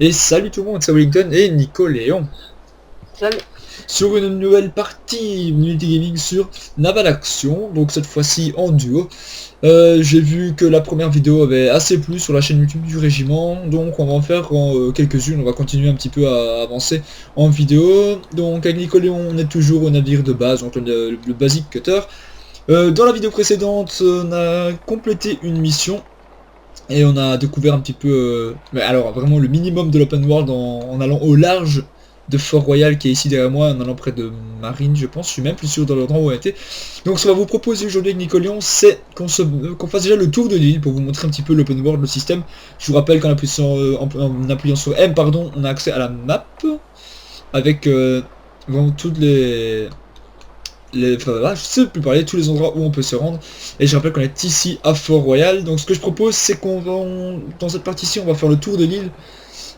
Et salut tout le monde, c'est Wellington et Nico Léon. Salut. Sur une nouvelle partie multigaming sur Naval Action, donc cette fois-ci en duo. J'ai vu que la première vidéo avait assez plu sur la chaîne YouTube du régiment, donc on va en faire quelques-unes, on va continuer un petit peu à avancer en vidéo. Donc avec Nico Léon, on est toujours au navire de base, donc le Basic Cutter. Dans la vidéo précédente, on a complété une mission. Et on a découvert un petit peu, mais alors vraiment le minimum de l'open world en allant au large de Fort Royal qui est ici derrière moi, en allant près de Marine je pense, je suis même plus sûr dans l'endroit où on a été. Donc ce qu'on va vous proposer aujourd'hui avec Nicolion, c'est qu'on fasse déjà le tour de l'île pour vous montrer un petit peu l'open world, le système. Je vous rappelle qu'en appuyant sur M, pardon, on a accès à la map avec vraiment toutes enfin, voilà, je sais plus parler, tous les endroits où on peut se rendre. Et je rappelle qu'on est ici à Fort Royal. Donc ce que je propose, c'est dans cette partie-ci, on va faire le tour de l'île.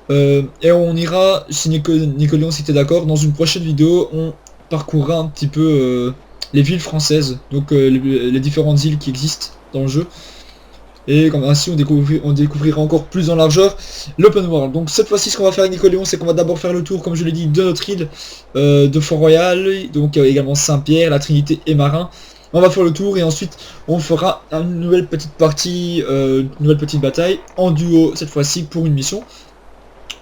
Et on ira, si Nicolion si t'es d'accord, dans une prochaine vidéo, on parcourra un petit peu les villes françaises. Donc les différentes îles qui existent dans le jeu. Et comme ainsi on découvrira encore plus en largeur l'open world. Donc cette fois-ci ce qu'on va faire avec Nicoléon, c'est qu'on va d'abord faire le tour, comme je l'ai dit, de notre île de Fort-Royal, donc également Saint-Pierre, la Trinité et Marin. On va faire le tour et ensuite on fera une nouvelle petite partie, une nouvelle petite bataille en duo cette fois-ci pour une mission.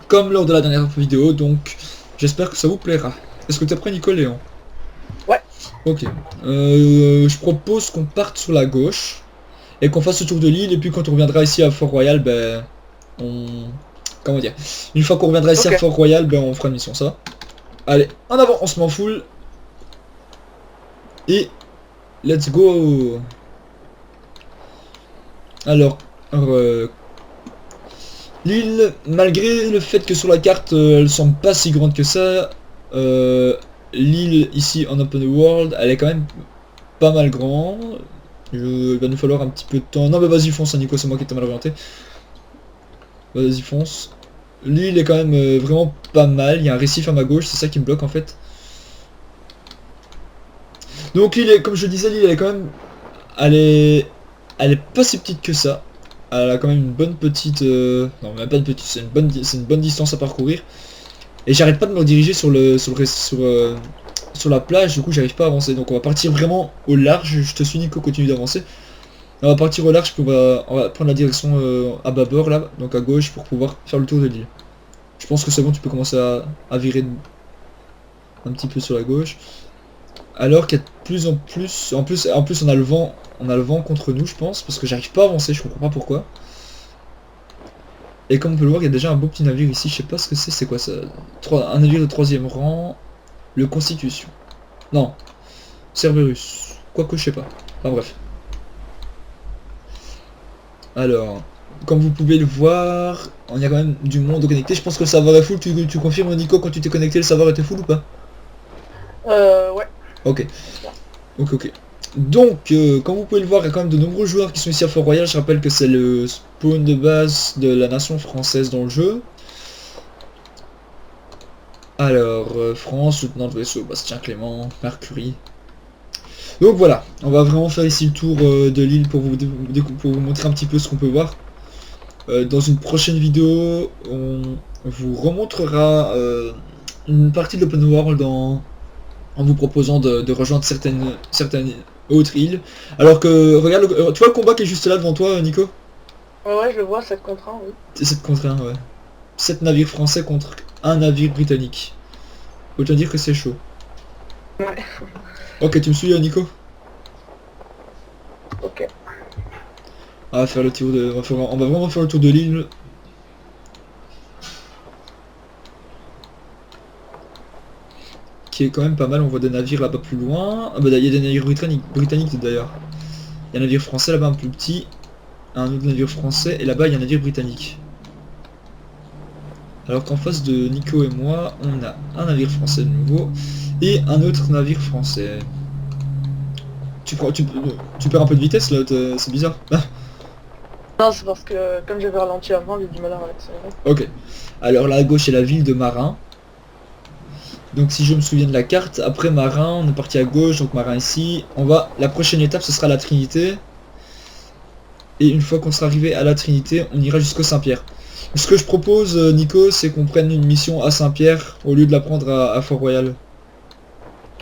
Comme lors de la dernière vidéo, donc j'espère que ça vous plaira. Est-ce que tu es prêt Nicoléon? Ouais. Ok. Je propose qu'on parte sur la gauche. Et qu'on fasse ce tour de l'île, et puis quand on reviendra ici à Fort-Royal, ben... Comment dire? Une fois qu'on reviendra ici à Fort-Royal, ben on fera une mission, ça va? Allez, en avant, on se m'en fout. Et... Let's go. Alors... l'île, malgré le fait que sur la carte, elle semble pas si grande que ça, l'île ici en open world, elle est quand même pas mal grande. Il va nous falloir un petit peu de temps. Non mais vas-y fonce Nico, c'est moi qui t'ai mal orienté. Vas-y fonce. L'île est quand même vraiment pas mal. Il y a un récif à ma gauche, c'est ça qui me bloque en fait. Donc l'île est, comme je disais, l'île est quand même... Elle est pas si petite que ça. Elle a quand même une bonne petite... Non même pas une petite, c'est une bonne distance à parcourir. Et j'arrête pas de me rediriger sur la plage, du coup j'arrive pas à avancer. Donc on va partir vraiment au large. Je te suis Nico, continue d'avancer. On va partir au large, puis on va prendre la direction à bâbord là, donc à gauche pour pouvoir faire le tour de l'île. Je pense que c'est bon, tu peux commencer à virer un petit peu sur la gauche. Alors qu'il y a de plus en plus, en plus on a le vent contre nous je pense, parce que j'arrive pas à avancer, je comprends pas pourquoi. Et comme on peut le voir, il y a déjà un beau petit navire ici, je sais pas ce que c'est quoi ça? Un navire de 3ème rang, le Constitution. Non, Cerberus, quoique je sais pas, enfin bref. Alors, comme vous pouvez le voir, il y a quand même du monde connecté. Je pense que le serveur est full. Tu confirmes Nico, quand tu t'es connecté, le serveur était full ou pas? Ouais. Ok. Ok. Donc, comme vous pouvez le voir, il y a quand même de nombreux joueurs qui sont ici à Fort-Royal. Je rappelle que c'est le spawn de base de la nation française dans le jeu. Alors, France, lieutenant de vaisseau, Bastien Clément, Mercury. Donc voilà, on va vraiment faire ici le tour de l'île pour vous montrer un petit peu ce qu'on peut voir. Dans une prochaine vidéo, on vous remontrera une partie de l'open world en vous proposant de rejoindre certaines autres îles. Alors que, regarde, tu vois le combat qui est juste là devant toi, Nico? Ouais, je le vois, 7 contre 1, oui. C'est 7 contre 1, ouais. 7 navires français contre un navire britannique. Autant dire que c'est chaud. Ouais. Ok, tu me suis, Nico? Ok. On va faire le tour de... On va vraiment faire le tour de l'île. Qui est quand même pas mal, on voit des navires là-bas plus loin. Ah bah il y a des navires britanniques d'ailleurs. Il y a un navire français là-bas un plus petit. Un autre navire français et là-bas il y a un navire britannique. Alors qu'en face de Nico et moi, on a un navire français de nouveau et un autre navire français. Tu perds un peu de vitesse là, c'est bizarre. Non, c'est parce que comme j'avais ralenti avant, j'ai du mal à accélérer. Ok. Alors là à gauche c'est la ville de Marin. Donc si je me souviens de la carte, après Marin, on est parti à gauche, donc Marin ici. La prochaine étape ce sera la Trinité. Et une fois qu'on sera arrivé à la Trinité, on ira jusqu'au Saint-Pierre. Ce que je propose, Nico, c'est qu'on prenne une mission à Saint-Pierre au lieu de la prendre à Fort-Royal.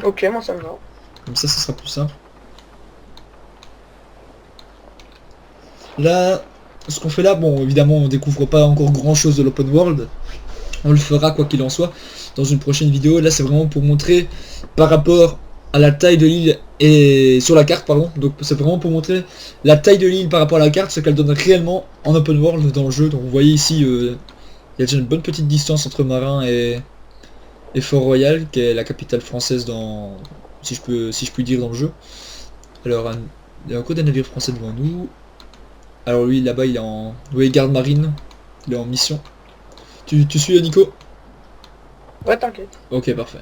Ok, moi ça me va. Comme ça sera plus simple. Là, ce qu'on fait là, bon, évidemment, on découvre pas encore grand chose de l'open world. On le fera quoi qu'il en soit dans une prochaine vidéo. Là, c'est vraiment pour montrer par rapport à la taille de l'île et sur la carte, pardon. Donc, c'est vraiment pour montrer la taille de l'île par rapport à la carte, ce qu'elle donne réellement en open world dans le jeu. Donc, vous voyez ici, il y a déjà une bonne petite distance entre Marin et Fort-Royal, qui est la capitale française dans, si je puis dire, dans le jeu. Alors, il y a encore des navires français devant nous. Alors lui, là-bas, il est en... Oui, garde marine. Il est en mission. Tu suis, Nico? Ouais, t'inquiète. Ok, parfait.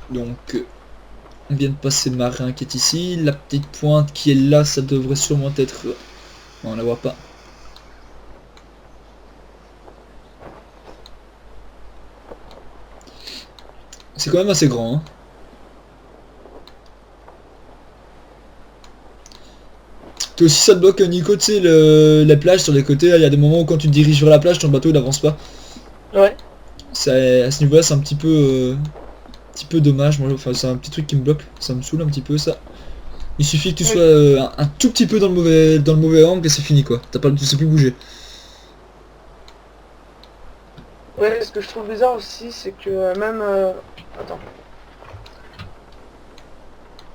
Donc, on vient de passer Marin qui est ici. La petite pointe qui est là, ça devrait sûrement être... Non, on la voit pas. C'est quand même assez grand, hein. Toi aussi ça te bloque, Nico, tu sais, les plages sur les côtés, il y a des moments où quand tu te diriges vers la plage, ton bateau il avance pas. Ouais. À ce niveau là c'est un petit peu dommage, moi, enfin c'est un petit truc qui me bloque, ça me saoule un petit peu ça. Il suffit que tu sois un tout petit peu dans le mauvais angle et c'est fini quoi, tu sais plus bouger. Ouais, ce que je trouve bizarre aussi, c'est que même... Attends.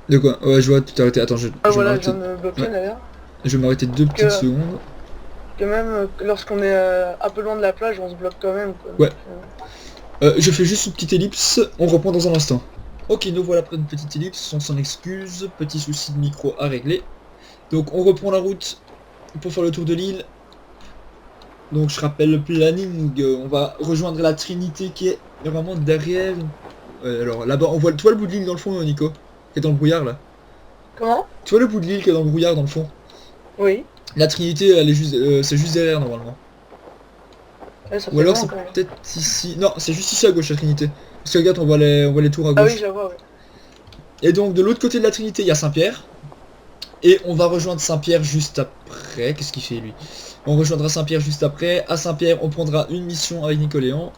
De quoi? Ouais, je vois, tu t'es arrêté, attends, je Ah vais voilà, je m'arrêter. viens de me bloquer Ouais. d'ailleurs. Je vais m'arrêter 2 petites secondes. Que même lorsqu'on est un peu loin de la plage, on se bloque quand même, quoi. Ouais. Donc, Je fais juste une petite ellipse, on reprend dans un instant. Ok, nous voilà après une petite ellipse, on s'en excuse, petit souci de micro à régler. Donc on reprend la route pour faire le tour de l'île. Donc je rappelle le planning, on va rejoindre la Trinité qui est vraiment derrière. Alors là-bas, tu vois le bout de l'île dans le fond, Nico? Qui est dans le brouillard là. Comment? Tu vois le bout de l'île qui est dans le brouillard dans le fond? Oui. La Trinité, elle est juste, c'est juste derrière normalement. Ouais, ça Ou fait alors loin c'est quand même. peut-être ici. Non, c'est juste ici à gauche la Trinité. Parce que regarde, on voit les tours à Ah gauche. oui, je la vois, ouais. Et donc de l'autre côté de la Trinité, il y a Saint-Pierre. Et on va rejoindre Saint-Pierre juste après. Qu'est-ce qu'il fait lui? On rejoindra Saint-Pierre juste après. À Saint-Pierre, on prendra une mission avec Nicoléan.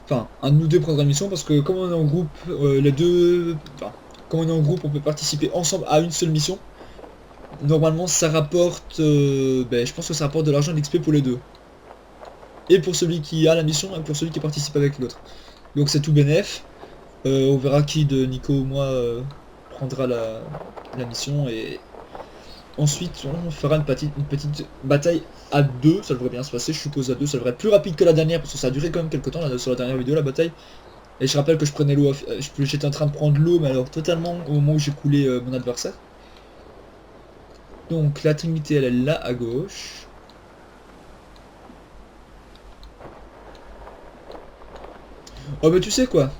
Enfin, un de nous deux prendra une mission parce que comme on est en groupe, les deux... Enfin, comme on est en groupe, on peut participer ensemble à une seule mission. Normalement, ça rapporte... je pense que ça rapporte de l'argent d'XP pour les deux. Et pour celui qui a la mission et pour celui qui participe avec l'autre. Donc c'est tout bénef. On verra qui de Nico ou moi prendra la mission et ensuite on fera une petite bataille à deux, ça devrait bien se passer, je suppose à deux, ça devrait être plus rapide que la dernière parce que ça a duré quand même quelques temps là, sur la dernière vidéo la bataille. Et je rappelle que je prenais l'eau, j'étais en train de prendre l'eau mais alors totalement au moment où j'ai coulé mon adversaire. Donc la Trinité elle est là à gauche. Oh bah tu sais quoi?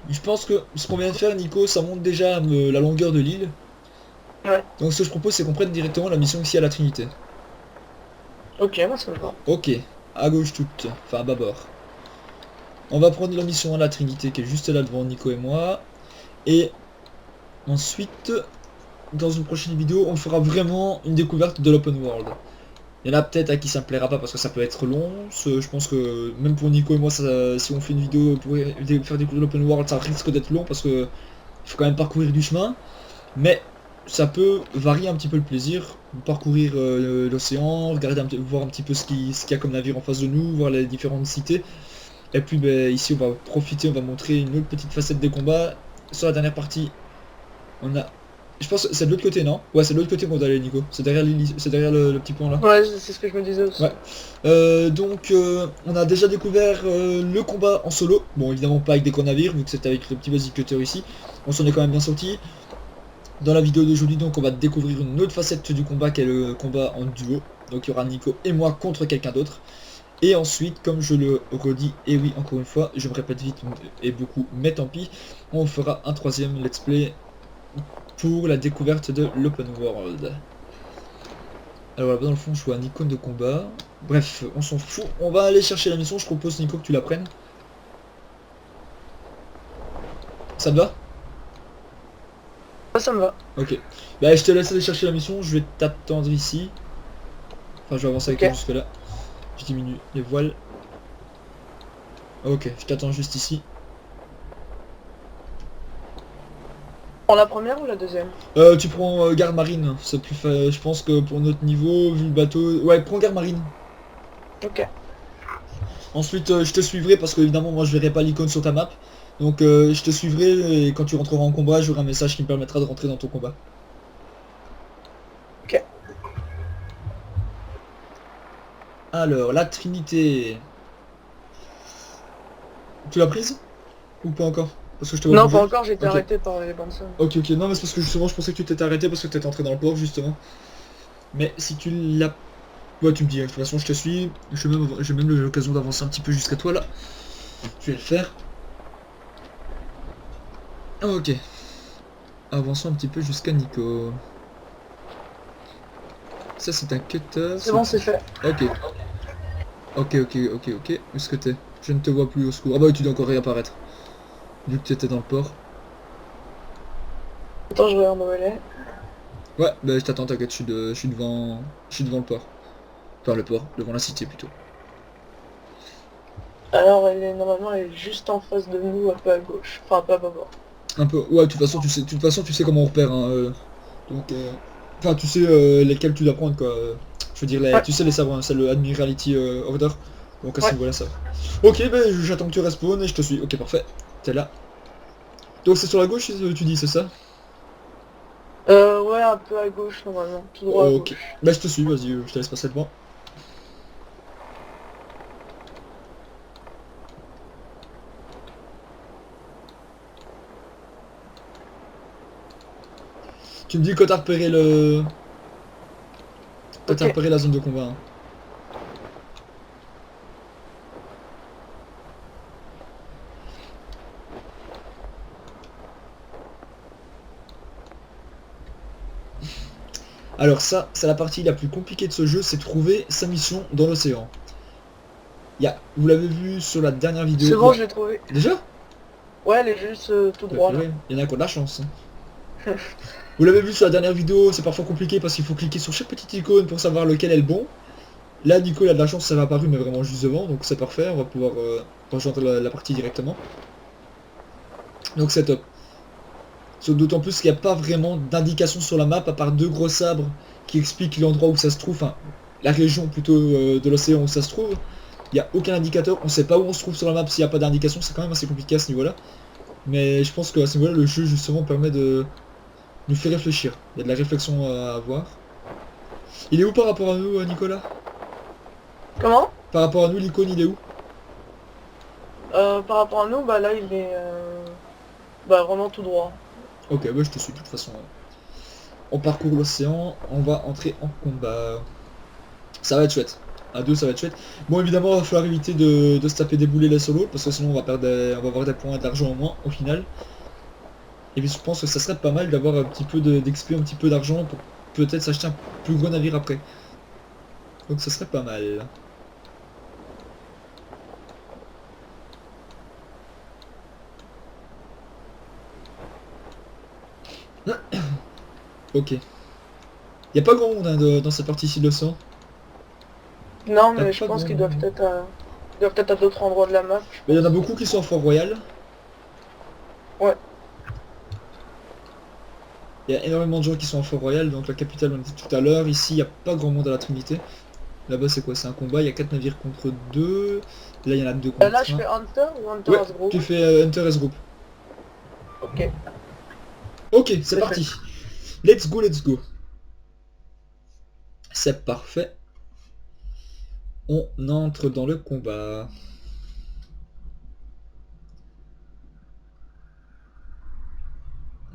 Je pense que ce qu'on vient de faire, Nico, ça monte déjà la longueur de l'île. Ouais. Donc ce que je propose, c'est qu'on prenne directement la mission ici à la Trinité. Ok, moi ça me va. Ok, à gauche toute, enfin à bâbord. On va prendre la mission à la Trinité qui est juste là devant Nico et moi. Et ensuite, dans une prochaine vidéo, on fera vraiment une découverte de l'open world. Il y en a peut-être à qui ça me plaira pas parce que ça peut être long. Je pense que même pour Nico et moi, si on fait une vidéo pour faire découvrir l'open world, ça risque d'être long parce que il faut quand même parcourir du chemin. Mais ça peut varier un petit peu le plaisir, parcourir l'océan, regarder voir un petit peu ce qu'il y a comme navire en face de nous, voir les différentes cités. Et puis ici on va profiter, on va montrer une autre petite facette des combats. Sur la dernière partie, on a... Je pense que c'est de l'autre côté, non? Ouais, c'est de l'autre côté qu'on doit aller, Nico. C'est derrière, le petit pont là. Ouais, c'est ce que je me disais aussi. Ouais. Donc on a déjà découvert le combat en solo. Bon, évidemment pas avec des gros navires, vu que c'était avec le petit basic cutter ici. On s'en est quand même bien sorti. Dans la vidéo d'aujourd'hui, donc on va découvrir une autre facette du combat qui est le combat en duo. Donc il y aura Nico et moi contre quelqu'un d'autre. Et ensuite, comme je le redis, et oui, encore une fois, je me répète vite et beaucoup, mais tant pis, on fera un troisième let's play pour la découverte de l'open world. Alors là-bas dans le fond, je vois un icône de combat. Bref, on s'en fout. On va aller chercher la mission. Je propose, Nico, que tu la prennes. Ça te va? Ça me va. Ok. Bah je te laisse aller chercher la mission, je vais t'attendre ici. Enfin je vais avancer avec toi Ok. jusque là. Je diminue les voiles. Ok, je t'attends juste ici. Prends la première ou la deuxième? Tu prends garde marine, c'est plus je pense que pour notre niveau, vu le bateau... Ouais, prends garde marine. Ok. Ensuite, je te suivrai parce que évidemment moi je verrai pas l'icône sur ta map. Donc je te suivrai et quand tu rentreras en combat, j'aurai un message qui me permettra de rentrer dans ton combat. Ok. Alors, la Trinité. Tu l'as prise? Ou pas encore? Parce que je te vois Non, pas bouger. encore, j'ai été Ok. arrêté par les bandes son. Ok, ok. Non, mais c'est parce que justement je pensais que tu t'étais arrêté parce que tu étais entré dans le port justement. Mais si tu l'as... Ouais, tu me dis, hein. De toute façon je te suis. J'ai même l'occasion d'avancer un petit peu jusqu'à toi là. Je vais le faire. Ok. Avançons un petit peu jusqu'à Nico. Ça c'est un cutter. C'est bon, c'est fait. Ok. Ok, ok, ok, ok. Où est-ce que t'es? Je ne te vois plus au secours. Ah bah oui, tu dois encore réapparaître. Vu que tu étais dans le port. Attends, je regarde où elle est. Ouais, bah je t'attends, t'inquiète, je suis devant... Je suis devant le port. Enfin le port, devant la cité plutôt. Alors, normalement, elle est juste en face de nous, un peu à gauche. Enfin, un peu à bord. Un peu... Ouais, de toute façon tu sais comment on repère, hein. Donc... Enfin, tu sais lesquels tu dois prendre, quoi. Je veux dire, Ouais. tu sais les savoir, hein, c'est le Admiralty Order. Donc à ce Ouais. niveau-là, ça va. Ok, bah j'attends que tu respawns et je te suis. Ok, parfait. T'es là. Donc c'est sur la gauche, tu dis, c'est ça? Ouais, un peu à gauche, normalement. Tout droit à Ok. gauche. Bah je te suis, vas-y, je te laisse passer devant. Tu me dis quand t'as repéré le... Quand t'as Ok. repéré la zone de combat, hein. Alors ça, c'est la partie la plus compliquée de ce jeu, c'est trouver sa mission dans l'océan. Vous l'avez vu sur la dernière vidéo, C'est bon, je l'ai trouvé. Déjà? Ouais, elle est juste tout Bah droit, là. purée, il y en a qui ont de la chance, hein. Vous l'avez vu sur la dernière vidéo, c'est parfois compliqué parce qu'il faut cliquer sur chaque petite icône pour savoir lequel est le bon. Là, Nico, il a de la chance, ça va apparu, mais vraiment juste devant, donc c'est parfait, on va pouvoir rejoindre la partie directement. Donc c'est top. D'autant plus qu'il n'y a pas vraiment d'indication sur la map, à part deux gros sabres qui expliquent l'endroit où ça se trouve, enfin, la région plutôt de l'océan où ça se trouve. Il n'y a aucun indicateur, on sait pas où on se trouve sur la map s'il n'y a pas d'indication, c'est quand même assez compliqué à ce niveau-là. Mais je pense qu'à ce niveau-là, le jeu justement permet de nous faire réfléchir. Il y a de la réflexion à avoir. Il est où par rapport à nous, Nicolas? Comment? Par rapport à nous, l'icône, il est où? Par rapport à nous, bah là, il est bah, vraiment tout droit. Ok, bah je te suis de toute façon. On parcourt l'océan, on va entrer en combat. Ça va être chouette. À deux, ça va être chouette. Bon, évidemment, il va falloir éviter de se taper des boulets les solos, parce que sinon on va perdre on va avoir des points d'argent en moins au final. Et puis je pense que ça serait pas mal d'avoir un petit peu d'XP, un petit peu d'argent pour peut-être s'acheter un plus gros navire après. Donc ça serait pas mal. Ok. Y a pas grand monde hein, dans cette partie-ci de l'océan. Non, Y a mais je pas pense grand qu'ils monde. doivent peut-être à d'autres endroits de la map. Mais il y en a beaucoup qui sont en Fort Royal. Ouais. Il y a énormément de gens qui sont en Fort Royal, donc la capitale on était tout à l'heure. Ici, il n'y a pas grand monde à la Trinité. Là-bas, c'est quoi? C'est un combat, il y a 4 navires contre 2. Là, il y en a 2 Là, contre je 1. fais Hunter ou Hunter Ouais, as Group. tu fais Hunter S Group. Ok. Ok, c'est C'est fait. parti. Let's go, let's go. C'est parfait. On entre dans le combat.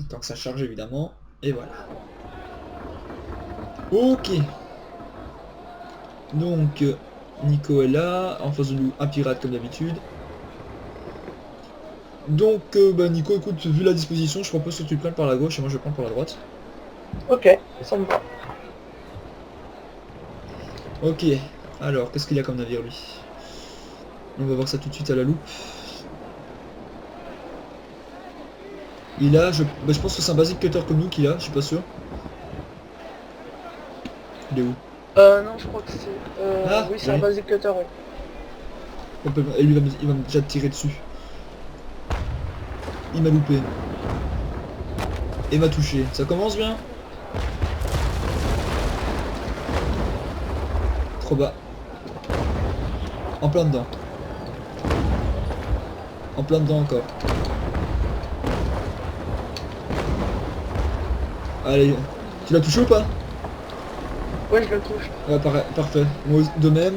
Tant que ça charge, évidemment. Et voilà. Ok. Donc, Nico est là. En face de nous, un pirate comme d'habitude. Donc, bah, Nico, écoute, vu la disposition, je propose que tu prennes par la gauche et moi je prends par la droite. Ok, ça me va. Ok. Alors, qu'est-ce qu'il y a comme navire, lui? On va voir ça tout de suite à la loupe. Il a, je pense que c'est un basic cutter comme nous qu'il a, je suis pas sûr. Il est où? Non, je crois que c'est... Ah, oui, c'est un basic cutter, oui. Et lui, il va me déjà tirer dessus. Il m'a loupé. Et m'a touché. Ça commence bien. Trop bas. En plein dedans. En plein dedans encore. Allez. Tu l'as touché ou pas? Ouais, je le touche. Ouais, parfait. Moi de même.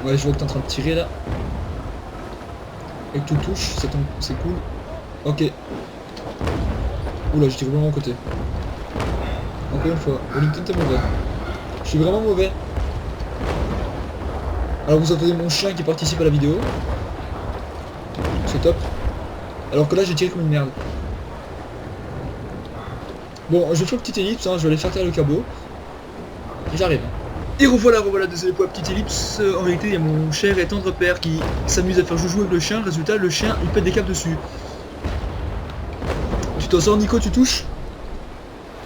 Ouais, je vois que t'es en train de tirer là. Et que tu le touches, c'est cool. Ok. Oula, je tire vraiment à côté. Encore une fois, Wellington t'es mauvais. Je suis vraiment mauvais. Alors vous entendez mon chien qui participe à la vidéo. C'est top. Alors que là j'ai tiré comme une merde. Bon, je fais une petite ellipse, hein, je vais aller faire taire le cabot. Et j'arrive. Et revoilà, désolé pour la petite ellipse. En réalité, il y a mon cher et tendre père qui s'amuse à faire joujou avec le chien. Résultat, le chien il pète des câbles dessus. Tu t'en sors, Nico, tu touches?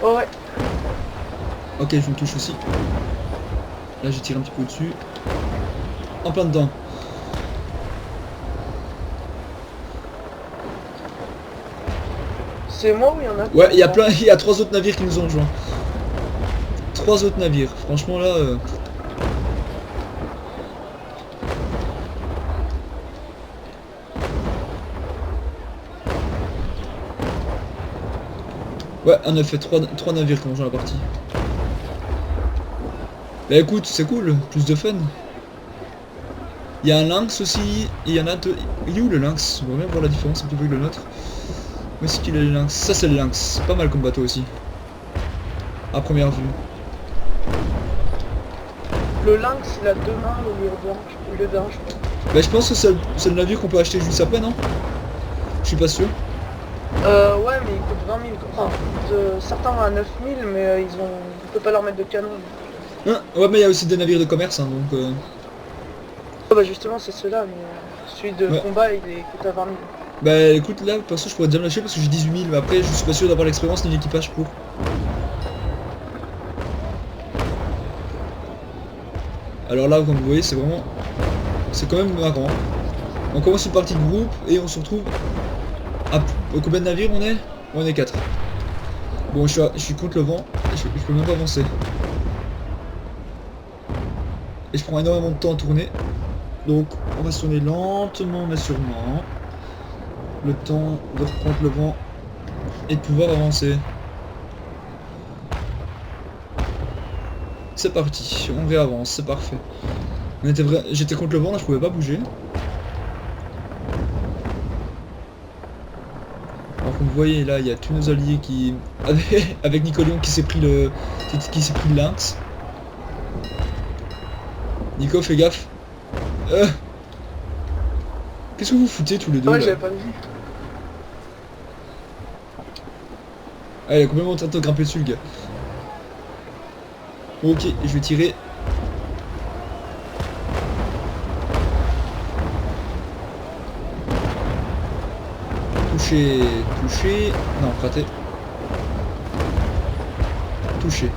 Oh, ouais. Ok, je me touche aussi. Là, j'ai tiré un petit peu au-dessus. En plein dedans. C'est moi ou il y en a? Ouais, il y a 3 autres navires qui nous ont rejoints. 3 autres navires. Franchement, là... Ouais, on a fait 3 navires qui ont rejoint la partie. Bah écoute, c'est cool, plus de fun. Il y a un lynx aussi, et il y en a deux. Il est où le lynx? On va bien voir la différence un petit peu avec le nôtre. Où est-ce qu'il est le lynx? Ça c'est le lynx, pas mal comme bateau aussi. À première vue. Le lynx, il a 2 mains au lieu d'un, je crois. Bah je pense que c'est le navire qu'on peut acheter juste après, non? Je suis pas sûr. Ouais, mais il coûte 20 000. Enfin, certains à 9 000, mais on peut pas leur mettre de canon. Hein, ouais, mais il y a aussi des navires de commerce, hein, donc... Ah bah justement, c'est ceux-là, mais celui de Ouais. combat, coûte à 20 000. Bah écoute, là, perso, je pourrais déjà me lâcher parce que j'ai 18 000, mais après, je suis pas sûr d'avoir l'expérience ni l'équipage pour. Alors là, comme vous voyez, c'est vraiment... C'est quand même marrant. On commence une partie de groupe et on se retrouve... À combien de navires on est? On est 4. Bon, je suis contre le vent, je peux même pas avancer. Et je prends énormément de temps à tourner. Donc, on va se tourner lentement mais sûrement. Le temps de reprendre le vent et de pouvoir avancer. C'est parti, on réavance, c'est parfait. J'étais contre le vent, là je pouvais pas bouger. Alors comme vous voyez là, il y a tous nos alliés qui... avec Nicolion qui s'est pris le lynx. Nico, fais gaffe. Qu'est-ce que vous foutez tous les deux Ouais, là? j'avais pas vu. Ah, il a complètement tenté de grimper dessus le gars. Ok, je vais tirer. Touché, touché. Non, raté. Touché.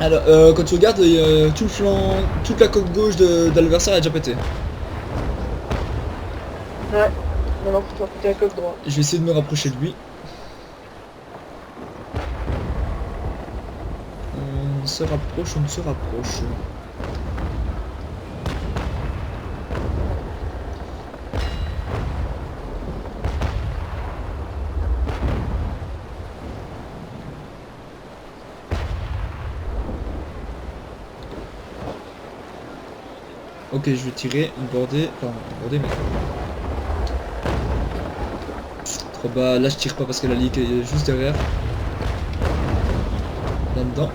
Alors, quand tu regardes, tout le flanc, toute la côte gauche de l'adversaire a déjà pété. Ouais, maintenant faut péter la coque droite. Je vais essayer de me rapprocher de lui. On se rapproche, on se rapproche. Ok, je vais tirer, border, enfin border mais... Trop bas, là je tire pas parce que la ligue est juste derrière. Là-dedans.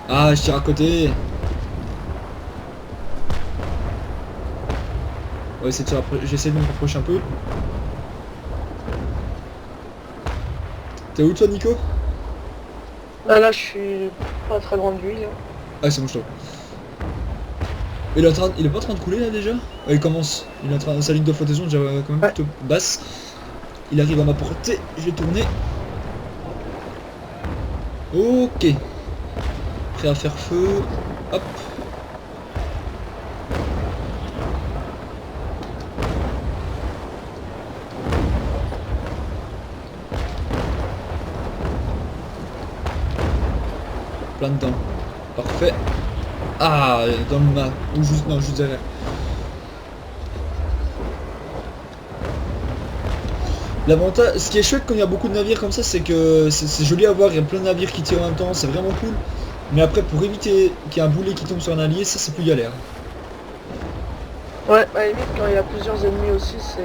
Ah, je tire à côté. On va essayer de j'essaie de me rapprocher un peu. T'es où toi Nico? Là, je suis pas très loin de lui. Là. Ah c'est bon, je t'en... Il est pas en train de couler là déjà? Il commence. Il est en train, sa ligne de flottaison est déjà quand même plutôt basse. Il arrive à ma portée. Je vais tourner. Ok. Prêt à faire feu. Hop. Plein dedans. Parfait. Ah, dans le mât. Ou juste, non, juste derrière. L'avantage, ce qui est chouette quand il y a beaucoup de navires comme ça, c'est que c'est joli à voir, il y a plein de navires qui tirent en même temps, c'est vraiment cool. Mais après, pour éviter qu'il y ait un boulet qui tombe sur un allié, ça c'est plus galère. Ouais, à la limite, quand il y a plusieurs ennemis aussi, ça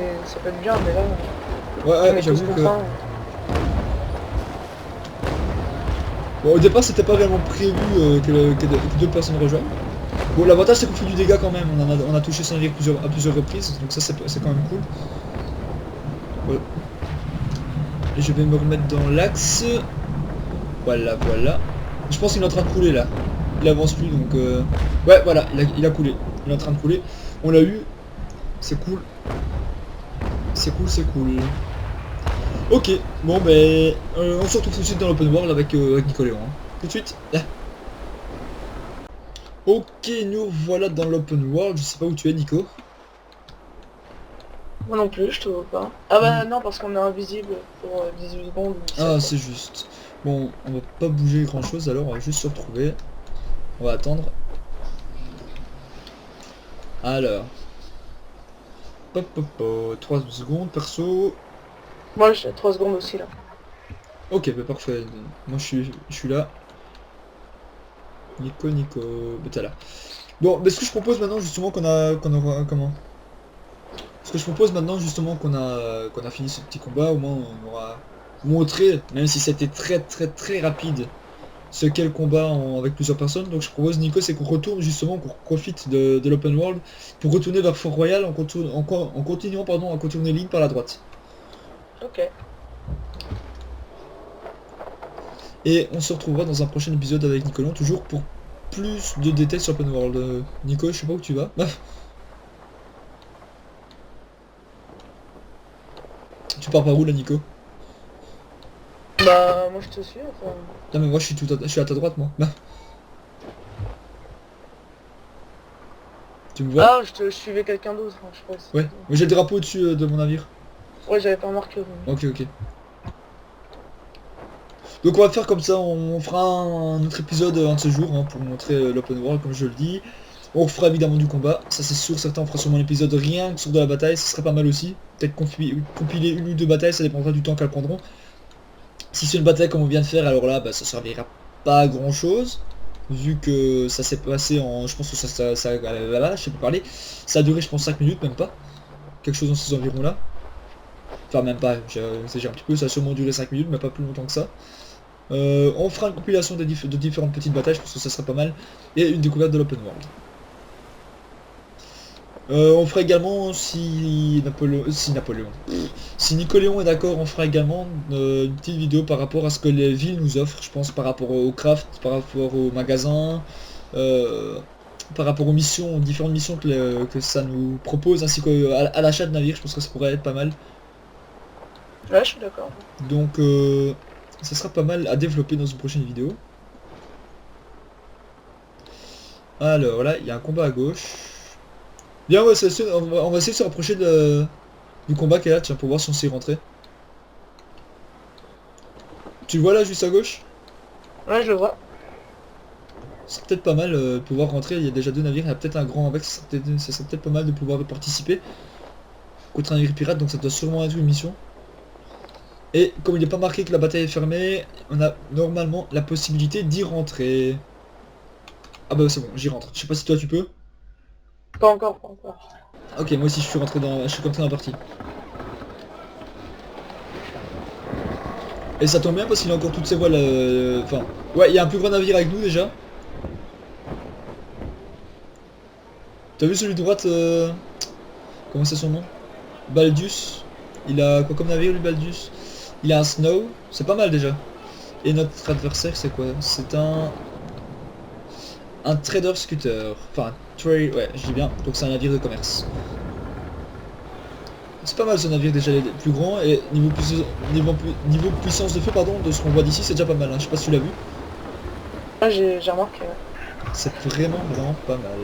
peut être bien, mais là... Ouais, j'avoue que... Bon, au départ, c'était pas vraiment prévu que deux personnes rejoignent. Bon, l'avantage, c'est qu'on fait du dégât quand même, on a touché son navire à plusieurs reprises, donc ça c'est quand même cool. Voilà. Et je vais me remettre dans l'axe. Voilà, voilà. Je pense qu'il est en train de couler là. Il avance plus donc... Ouais, voilà, il a coulé. Il est en train de couler. On l'a eu. C'est cool. C'est cool, c'est cool. Ok, bon ben... on se retrouve tout de suite dans l'open world avec Nicoléon. Hein. Tout de suite. Là. Ok, nous voilà dans l'open world. Je sais pas où tu es, Nico. Moi non plus, je te vois pas. Ah bah non, parce qu'on est invisible pour 18 secondes. Ah, c'est juste. Bon, on va pas bouger grand chose alors, on va juste se retrouver. On va attendre. Alors. Pop, pop, pop. 3 secondes, perso. Moi j'ai 3 secondes aussi là. Ok, bah parfait. Moi je suis là. Nico, bah t'es là. Bon, mais ce que je propose maintenant justement qu'on aura comment? Ce que je propose maintenant justement qu'on a fini ce petit combat, au moins on aura montré, même si c'était très rapide, ce qu'est le combat avec plusieurs personnes. Donc je propose Nico, c'est qu'on retourne justement, qu'on profite de l'open world pour retourner vers Fort Royal en continuant pardon, à contourner l'île par la droite. Ok. Et on se retrouvera dans un prochain épisode avec Nicolas, toujours pour plus de détails sur Open World. Nico, je sais pas où tu vas. Tu pars par où là, Nico? Bah moi je te suis enfin. Non mais moi je suis à ta droite moi. Tu me vois? Ah je suivais quelqu'un d'autre, hein, je pense. Ouais, j'ai le drapeau au-dessus de mon navire. Ouais j'avais pas remarqué. Ok, ok. Donc on va faire comme ça, on fera un autre épisode un de ces jours hein, pour montrer l'open world comme je le dis. On fera évidemment du combat, ça c'est sûr, certains on fera sûrement l'épisode rien que sur de la bataille, ce serait pas mal aussi. Peut-être compiler une ou deux batailles, ça dépendra du temps qu'elles prendront. Si c'est une bataille comme on vient de faire, alors là, bah, ça servira pas à grand chose. Vu que ça s'est passé en... Je pense que je sais pas parler. Ça a duré je pense 5 minutes, même pas. Quelque chose dans ces environs là. Enfin même pas, j'exagère un petit peu, ça a sûrement duré 5 minutes, mais pas plus longtemps que ça. On fera une compilation de différentes petites batailles, je pense que ça serait pas mal. Et une découverte de l'open world. On fera également, si Nicoléon est d'accord, on fera également une petite vidéo par rapport à ce que les villes nous offrent, je pense par rapport au craft, par rapport aux magasins, par rapport aux missions, aux différentes missions que ça nous propose, ainsi qu'à l'achat de navires, je pense que ça pourrait être pas mal. Ouais je suis d'accord. Donc ça sera pas mal à développer dans une prochaine vidéo. Alors là, il y a un combat à gauche. Bien, on va essayer de se rapprocher du combat qui est là, tiens, pour voir si on s'y rentrer. Tu le vois là, juste à gauche? Ouais je le vois. C'est peut-être pas mal de pouvoir rentrer, il y a déjà 2 navires, il y a peut-être un grand avec, ça serait peut-être pas mal de pouvoir participer contre un navire pirate, donc ça doit sûrement être une mission. Et comme il n'est pas marqué que la bataille est fermée, on a normalement la possibilité d'y rentrer. Ah bah c'est bon, j'y rentre. Je sais pas si toi tu peux. Pas encore, pas encore. Ok, moi aussi je suis rentré dans la partie. Et ça tombe bien parce qu'il a encore toutes ses voiles. Enfin, ouais, il y a un plus grand navire avec nous déjà. T'as vu celui de droite comment c'est son nom? Baldus. Il a quoi comme navire lui, Baldus? Il a un Snow. C'est pas mal déjà. Et notre adversaire c'est quoi? C'est un trader scooter. Enfin, Trade, ouais, je dis bien. Donc c'est un navire de commerce. C'est pas mal ce navire déjà, il est plus grand et niveau puissance de feu pardon de ce qu'on voit d'ici c'est déjà pas mal, hein. Je sais pas si tu l'as vu. Ah, j'ai remarqué. Ouais. C'est vraiment pas mal.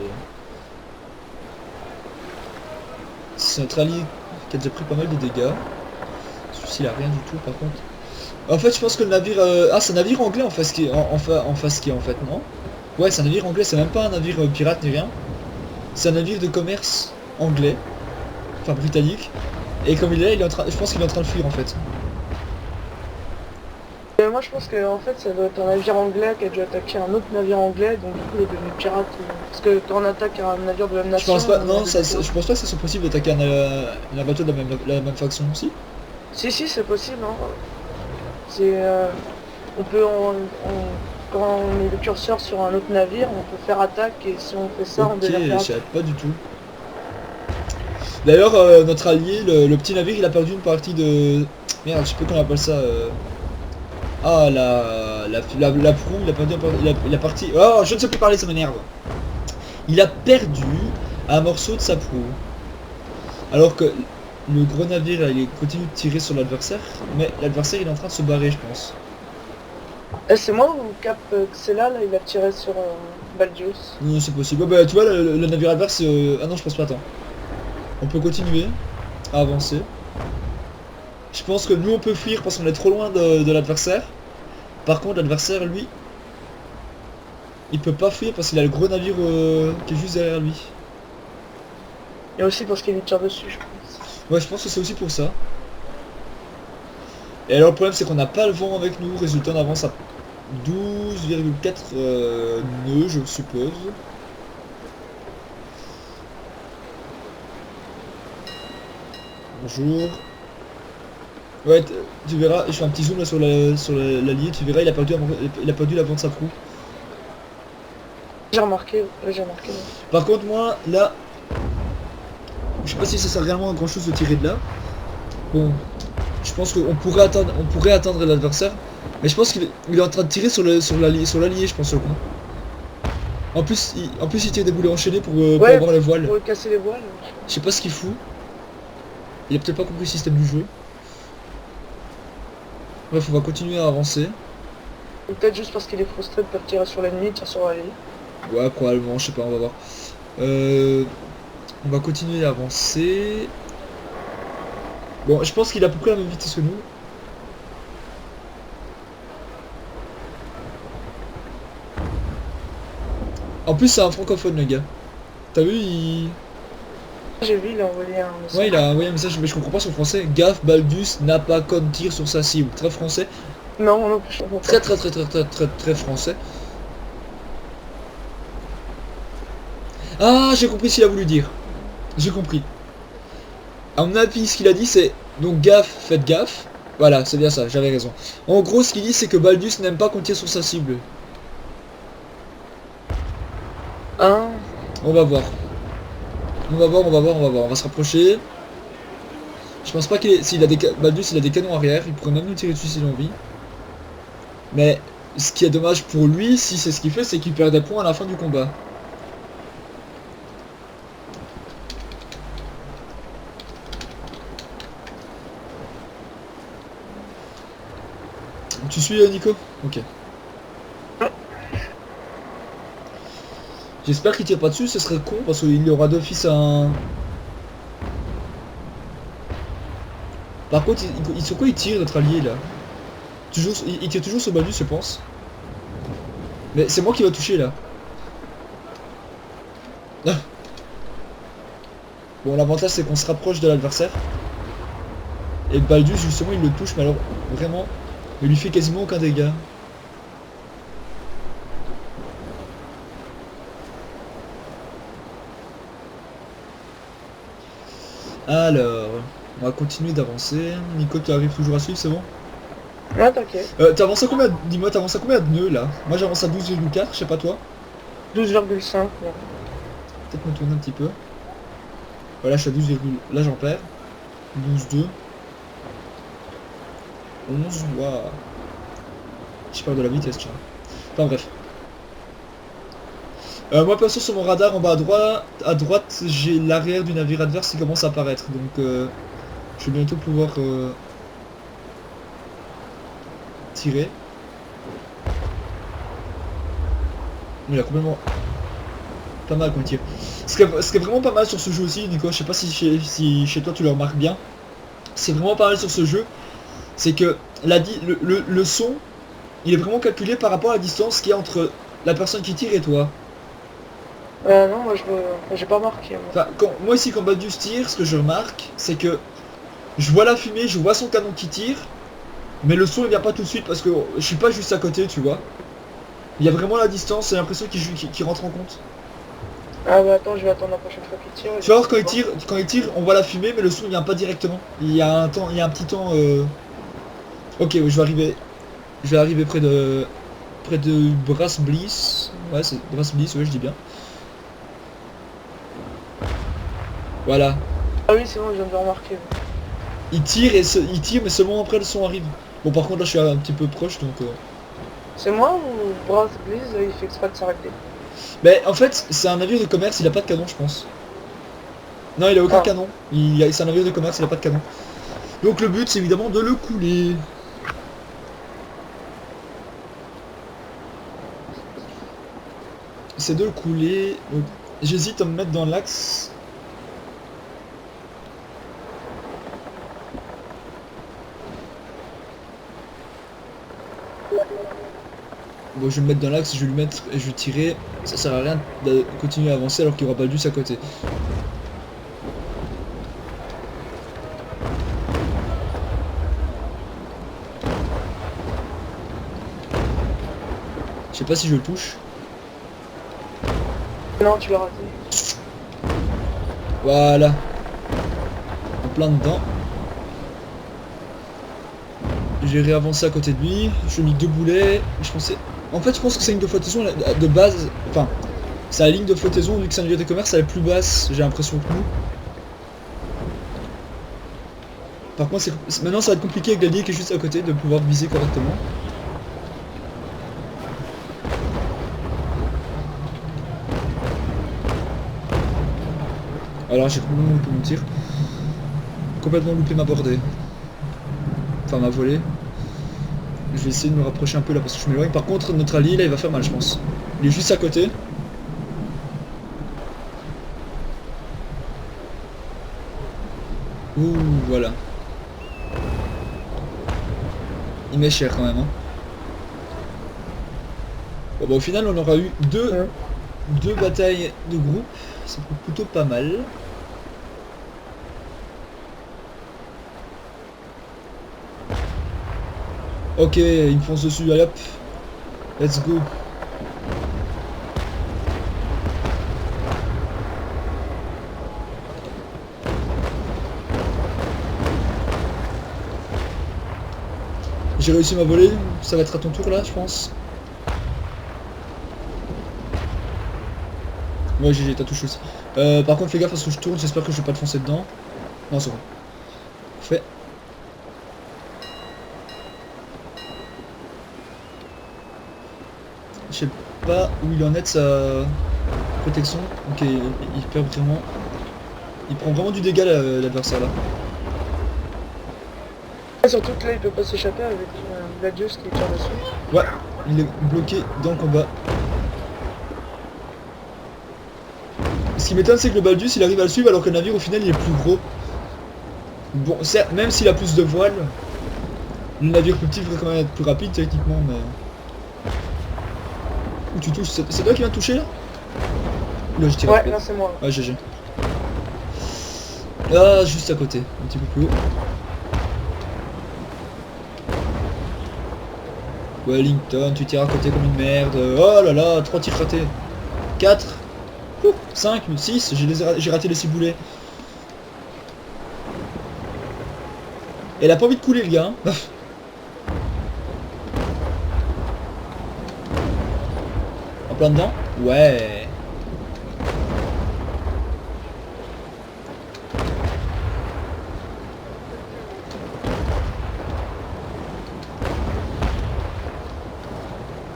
C'est notre allié qui a déjà pris pas mal de dégâts. Celui-ci il a rien du tout par contre. En fait je pense que le navire... Ah c'est un navire anglais en face qui est en face qui est en fait, non? Ouais c'est un navire anglais, c'est même pas un navire pirate ni rien. C'est un navire de commerce anglais. Enfin britannique. Et comme il est là, il est en train... je pense qu'il est en train de fuir en fait. Moi je pense que en fait ça doit être un navire anglais qui a dû attaquer un autre navire anglais, donc du coup il est devenu pirate. Parce que quand on attaque un navire de la même Je nation... pense pas, non, je pense pas que ça soit possible d'attaquer un bateau de la même faction aussi. Si c'est possible. Hein. C'est... on peut... quand on met le curseur sur un autre navire, on peut faire attaque et si on fait ça, on devient Ok, pirate. je savais pas du tout. D'ailleurs, notre allié, le petit navire, il a perdu une partie de... Merde, je sais pas comment on appelle ça. Ah, la proue, il a perdu la partie... Oh, je ne sais plus parler, ça m'énerve. Il a perdu un morceau de sa proue. Alors que le gros navire, il continue de tirer sur l'adversaire, mais l'adversaire, il est en train de se barrer, je pense. C'est moi ou Cap Xela, là, il a tiré sur Baldius? Non, c'est possible. Bah, tu vois, le navire adverse... Ah non, je pense pas, attends. On peut continuer à avancer. Je pense que nous on peut fuir parce qu'on est trop loin de l'adversaire. Par contre l'adversaire lui, il peut pas fuir parce qu'il a le gros navire qui est juste derrière lui. Et aussi parce qu'il lui tire dessus, je pense. Ouais, je pense que c'est aussi pour ça. Et alors le problème c'est qu'on n'a pas le vent avec nous, résultat on avance à 12,4 nœuds je suppose. Bonjour. Ouais, tu verras, je fais un petit zoom là sur l'allié, tu verras, il a perdu l'avant de sa proue. J'ai remarqué, ouais, j'ai remarqué. Ouais. Par contre, moi, là, je sais pas si ça sert réellement à grand chose de tirer de là. Bon, je pense qu'on pourrait atteindre l'adversaire, mais je pense qu'il est en train de tirer sur l'allié, je pense, le coup. En plus, il tire des boulets enchaînés pour avoir les voiles. Pour casser les voiles. Je sais pas ce qu'il fout. Il a peut-être pas compris le système du jeu. Bref, on va continuer à avancer. Ou peut-être juste parce qu'il est frustré de pas tirer sur l'ennemi, il tire sur l'allié. Ouais, probablement, je sais pas, on va voir. On va continuer à avancer. Bon, je pense qu'il a à peu près la même vitesse que nous. En plus, c'est un francophone, le gars. T'as vu, J'ai vu, il a envoyé un message. Ouais, il a envoyé un message, mais je comprends pas son français. Gaffe, Baldus n'a pas comme tir sur sa cible. Très français. Non, non, je comprends pas. Très français. Ah, j'ai compris ce qu'il a voulu dire. J'ai compris. À mon avis, ce qu'il a dit, c'est... Donc, gaffe, faites gaffe. Voilà, c'est bien ça, j'avais raison. En gros, ce qu'il dit, c'est que Baldus n'aime pas qu'on tire sur sa cible. Hein? On va voir. On va se rapprocher. Je pense pas qu'il s'il a des Baldus, il a des canons arrière, il pourrait même nous tirer dessus s'il a envie. Mais ce qui est dommage pour lui, si c'est ce qu'il fait, c'est qu'il perd des points à la fin du combat. Tu suis Nico? Ok. J'espère qu'il tire pas dessus, ce serait con parce qu'il y aura d'office un... Par contre, sur quoi il tire notre allié là? Toujours, il tire toujours sur Baldus je pense. Mais c'est moi qui va toucher là. Ah. Bon, l'avantage c'est qu'on se rapproche de l'adversaire. Et Baldus justement il le touche mais alors vraiment il lui fait quasiment aucun dégât. Alors, on va continuer d'avancer. Nico, tu arrives toujours à suivre, c'est bon? Ouais, t'inquiète. T'avances à combien? Dis-moi, t'avances à combien de nœuds là? Moi j'avance à 12,4, je sais pas toi. 12,5. Ouais. Peut-être me tourner un petit peu. Voilà, je suis à 12, là j'en perds. 12,2. 11, waouh. Je perds de la vitesse, tu vois. Enfin bref. Moi perso sur mon radar en bas à droite j'ai l'arrière du navire adverse qui commence à apparaître, donc je vais bientôt pouvoir tirer. Il a complètement pas mal comme tir. Ce qui est vraiment pas mal sur ce jeu aussi, Nico, je sais pas si chez toi tu le remarques bien, c'est vraiment pas mal sur ce jeu, c'est que le son, il est vraiment calculé par rapport à la distance qu'il y a entre la personne qui tire et toi. Non, moi j'ai pas marqué. Moi. Enfin, moi ici quand Baldus tire, ce que je remarque, c'est que je vois la fumée, je vois son canon qui tire, mais le son il vient pas tout de suite parce que je suis pas juste à côté, tu vois. Il y a vraiment la distance et l'impression qu'il rentre en compte. Ah bah attends, je vais attendre la prochaine fois qu'il tire. Tu vois, quand il tire, on voit la fumée, mais le son il vient pas directement. Il y a un temps, il y a un petit temps. Ok, oui, je vais arriver près de Brass Bliss. Ouais, c'est Brass Bliss, ouais, je dis bien. Voilà. Ah oui, c'est bon, je viens de le remarquer. Il tire il tire, mais seulement après le son arrive. Bon, par contre là, je suis un petit peu proche, donc. C'est moi ou Brass Bliss, il fait exprès de s'arrêter? Mais en fait, c'est un navire de commerce, il a pas de canon, je pense. Non, il a aucun canon. C'est un navire de commerce, il a pas de canon. Donc le but, c'est évidemment de le couler. C'est de le couler. J'hésite à me mettre dans l'axe. Bon, je vais me mettre dans l'axe, je vais lui mettre et je vais tirer. Ça sert à rien de continuer à avancer alors qu'il y aura Baldus à côté. Je sais pas si je le touche. Non, tu l'as raté. Voilà. En plein dedans. J'ai réavancé à côté de lui. Je lui ai mis 2 boulets. Je pensais. En fait, je pense que c'est une ligne de flottaison de base. Enfin, c'est la ligne de flottaison vu que c'est un navire de commerce, elle est plus basse. J'ai l'impression que nous. Par contre, maintenant ça va être compliqué avec l'allié qui est juste à côté de pouvoir viser correctement. Alors j'ai complètement loupé mon tir. Complètement loupé ma bordée. Enfin ma volée. Je vais essayer de me rapprocher un peu là parce que je m'éloigne. Par contre notre allié là il va faire mal je pense. Il est juste à côté. Ouh voilà. Il m'est cher quand même hein. Bon bah au final on aura eu deux batailles de groupe. C'est plutôt pas mal. Ok, il me fonce dessus, allez hop. Let's go. J'ai réussi ma volée, ça va être à ton tour là, je pense. Ouais, GG, t'as touché aussi. Par contre, fais gaffe parce que je tourne, j'espère que je vais pas te foncer dedans. Non, c'est bon. Fait. Je sais pas où il en est de sa protection. Ok, il perd vraiment. Il prend vraiment du dégât l'adversaire là. Surtout que là il peut pas s'échapper avec Gladius qui tire dessus. Ouais, il est bloqué dans le combat. Ce qui m'étonne c'est que le Baldus il arrive à le suivre alors que le navire au final il est plus gros. Bon, certes, même s'il a plus de voiles, le navire plus petit devrait quand même être plus rapide techniquement mais... Où tu touches? C'est toi qui viens de toucher là? Là je tire. Ouais, là c'est moi. Ouais, GG. Ah, juste à côté, un petit peu plus haut. Wellington, tu tires à côté comme une merde. Oh là là, 3 tirs ratés. 4. 5, 6, j'ai raté les 6 boulets. Elle a pas envie de couler le gars. Hein. En plein dedans? Ouais.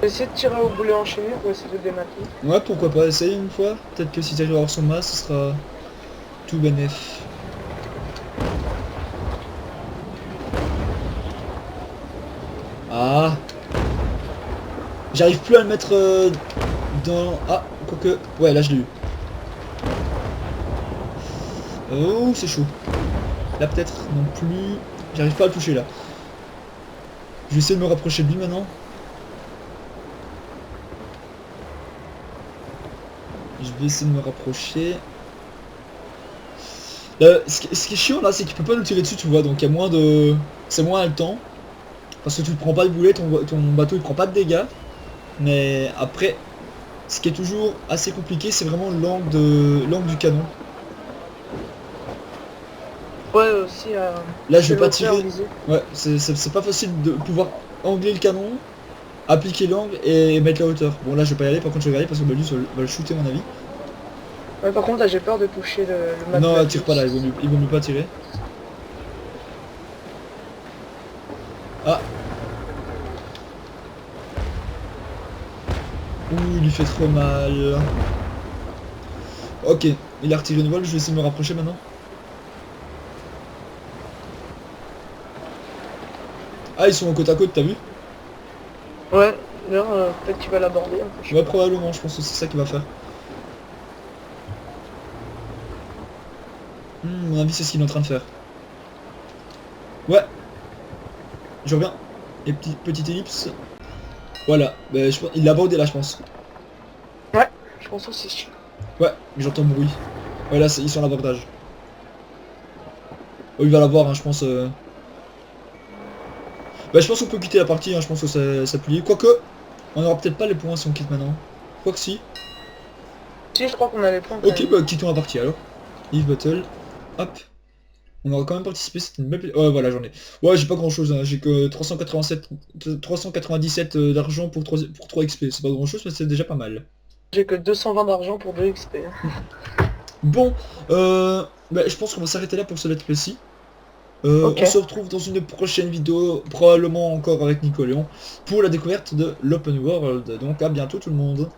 essayer de tirer au boulet enchaîné pour essayer de démanteler. Ouais, pourquoi pas, essaye une fois. Peut-être que si t'arrives à avoir son masque, ce sera tout bénef. Ah, j'arrive plus à le mettre dans... Ah, quoique... Ouais, là je l'ai eu. Oh, c'est chaud. Là peut-être non plus. J'arrive pas à le toucher là. Je vais essayer de me rapprocher de lui maintenant. Je vais essayer de me rapprocher. Ce qui est chiant là, c'est qu'il peut pas nous tirer dessus, tu vois. Donc il y a moins de... C'est moins haletant. Parce que tu ne prends pas le boulet, ton bateau il prend pas de dégâts. Mais après, ce qui est toujours assez compliqué, c'est vraiment l'angle du canon. Ouais, aussi. Là je vais pas tirer. Ouais, c'est pas facile de pouvoir angler le canon, appliquer l'angle et mettre la hauteur. Bon là je vais pas y aller, par contre je vais y aller parce que Baldur va le shooter à mon avis. Ouais, par contre là j'ai peur de toucher le mat. Non, tire pas là, il vaut mieux pas tirer. Ah. Ouh, il lui fait trop mal. Ok, il a retiré une voile, je vais essayer de me rapprocher maintenant. Ah, ils sont en côte à côte, t'as vu? Ouais, d'ailleurs peut-être qu'il va l'aborder. Ouais, probablement, je pense que c'est ça qu'il va faire. Mon avis, c'est ce qu'il est en train de faire. Ouais. Je reviens. Et petite ellipse. Voilà. Bah, il l'a abordé là, je pense. Ouais, je pense aussi. Ouais, mais j'entends le bruit. Ouais, là, ils sont à l'abordage. Oh, il va l'avoir, hein, je pense. Bah, je pense qu'on peut quitter la partie, hein, je pense que ça plié. Quoique, on aura peut-être pas les points si on quitte maintenant. Quoique si. Si, je crois qu'on a les points. Ok, bah quittons la partie alors. Eve Battle. Hop. On aura quand même participé, c'était une belle... Ouais, voilà, j'en ai. Ouais, j'ai pas grand chose, hein. J'ai que 397 d'argent pour 3 XP. C'est pas grand chose, mais c'est déjà pas mal. J'ai que 220 d'argent pour 2 XP. Bon, bah, je pense qu'on va s'arrêter là pour ce let's play-ci. Ok. On se retrouve dans une prochaine vidéo, probablement encore avec Nicoléon, pour la découverte de l'Open World. Donc à bientôt tout le monde.